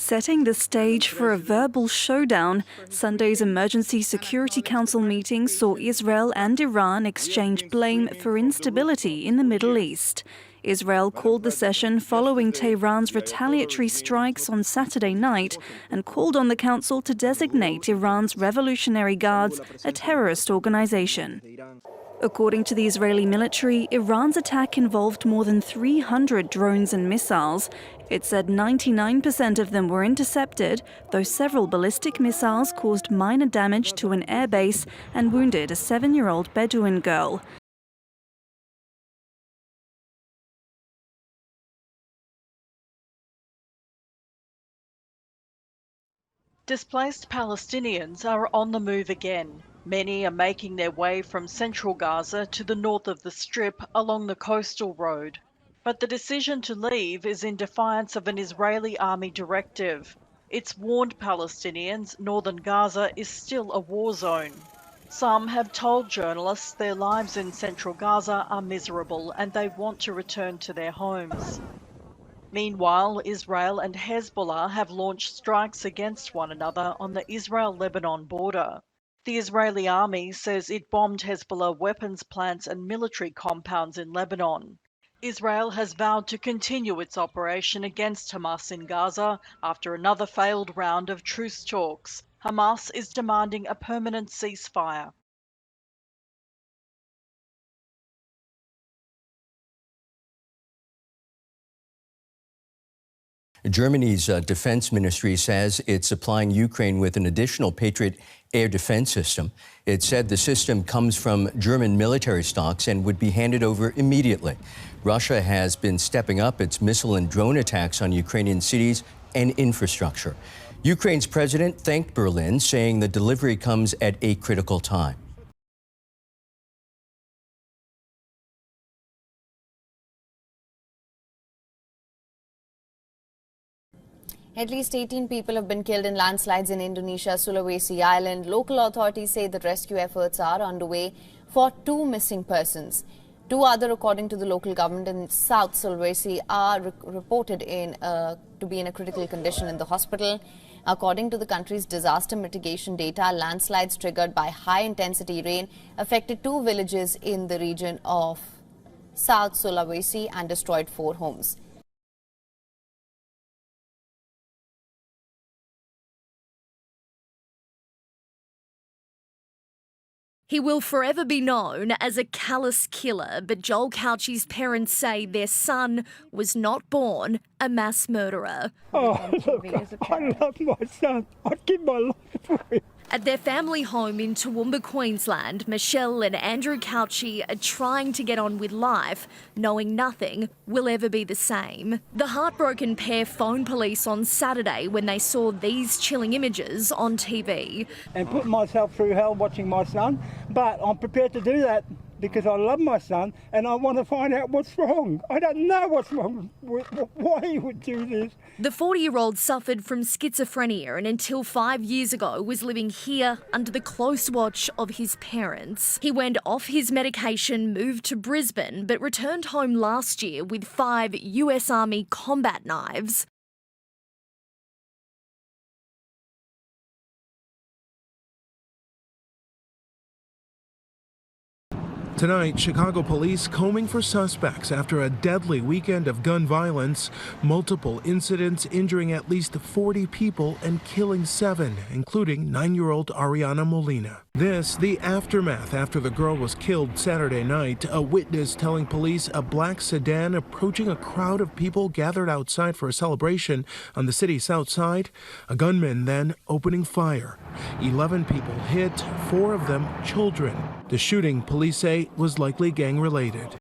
Setting the stage for a verbal showdown, Sunday's Emergency Security Council meeting saw Israel and Iran exchange blame for instability in the Middle East. Israel called the session following Tehran's retaliatory strikes on Saturday night and called on the council to designate Iran's Revolutionary Guards a terrorist organization. According to the Israeli military, Iran's attack involved more than 300 drones and missiles. It said 99% of them were intercepted, though several ballistic missiles caused minor damage to an airbase and wounded a 7-year-old Bedouin girl. Displaced Palestinians are on the move again. Many are making their way from central Gaza to the north of the Strip along the coastal road. But the decision to leave is in defiance of an Israeli army directive. It's warned Palestinians northern Gaza is still a war zone. Some have told journalists their lives in central Gaza are miserable and they want to return to their homes. Meanwhile, Israel and Hezbollah have launched strikes against one another on the Israel-Lebanon border. The Israeli army says it bombed Hezbollah weapons plants and military compounds in Lebanon. Israel has vowed to continue its operation against Hamas in Gaza after another failed round of truce talks. Hamas is demanding a permanent ceasefire. Germany's defense ministry says it's supplying Ukraine with an additional Patriot air defense system. It said the system comes from German military stocks and would be handed over immediately. Russia has been stepping up its missile and drone attacks on Ukrainian cities and infrastructure. Ukraine's president thanked Berlin, saying the delivery comes at a critical time. At least 18 people have been killed in landslides in Indonesia, Sulawesi Island. Local authorities say that rescue efforts are underway for 2 missing persons. 2 other, according to the local government in South Sulawesi, are reported to be in a critical condition in the hospital. According to the country's disaster mitigation data, landslides triggered by high-intensity rain affected 2 villages in the region of South Sulawesi and destroyed 4 homes. He will forever be known as a callous killer, but Joel Cauchi's parents say their son was not born a mass murderer. Oh, look, I love my son. I'd give my life for him. At their family home in Toowoomba, Queensland, Michelle and Andrew Cauchi are trying to get on with life, knowing nothing will ever be the same. The heartbroken pair phoned police on Saturday when they saw these chilling images on TV. And put myself through hell watching my son, but I'm prepared to do that because I love my son and I want to find out what's wrong. I don't know what's wrong, why he would do this. The 40-year-old suffered from schizophrenia and until 5 years ago was living here under the close watch of his parents. He went off his medication, moved to Brisbane, but returned home last year with 5 US Army combat knives. Tonight, Chicago police combing for suspects after a deadly weekend of gun violence, multiple incidents injuring at least 40 people and killing 7, including 9-year-old Ariana Molina. This, the aftermath after the girl was killed Saturday night. A witness telling police a black sedan approaching a crowd of people gathered outside for a celebration on the city's south side. A gunman then opening fire. 11 people hit, 4 of them children. The shooting, police say, was likely gang-related.